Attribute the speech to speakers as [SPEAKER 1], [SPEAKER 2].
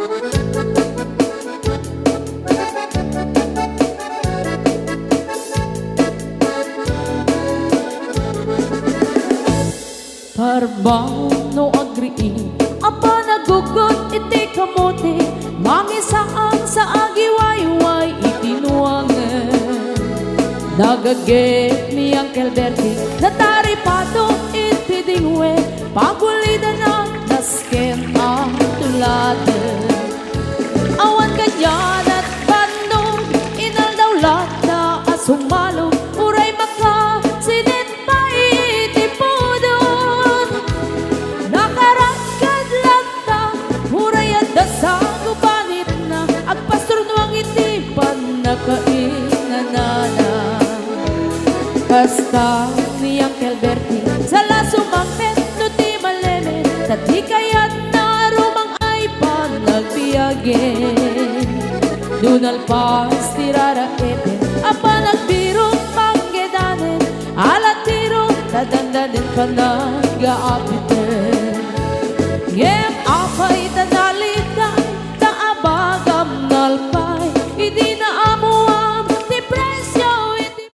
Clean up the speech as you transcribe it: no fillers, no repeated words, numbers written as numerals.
[SPEAKER 1] Parbang no agree apa nagugot iti kamote mamisaang sa agiwayway itinuangan nagagit ni Uncle Bertie nataripato iti dingwe pagulida na nasken ang tuladan awan kanyan at bandong inaldawlat na asumalong uray maka sinit pa iti pudon nakaragkad lang ta uray at dasang upanit na agpastor nuang iti panakainanana basta ni Uncle Bertie sala sumampet no ti maleme tati kayat na rumang ay panagbiyagen dunalpas tirara ete apa nagbirong panggedanen alatiro tadandanin pa nag-aapiten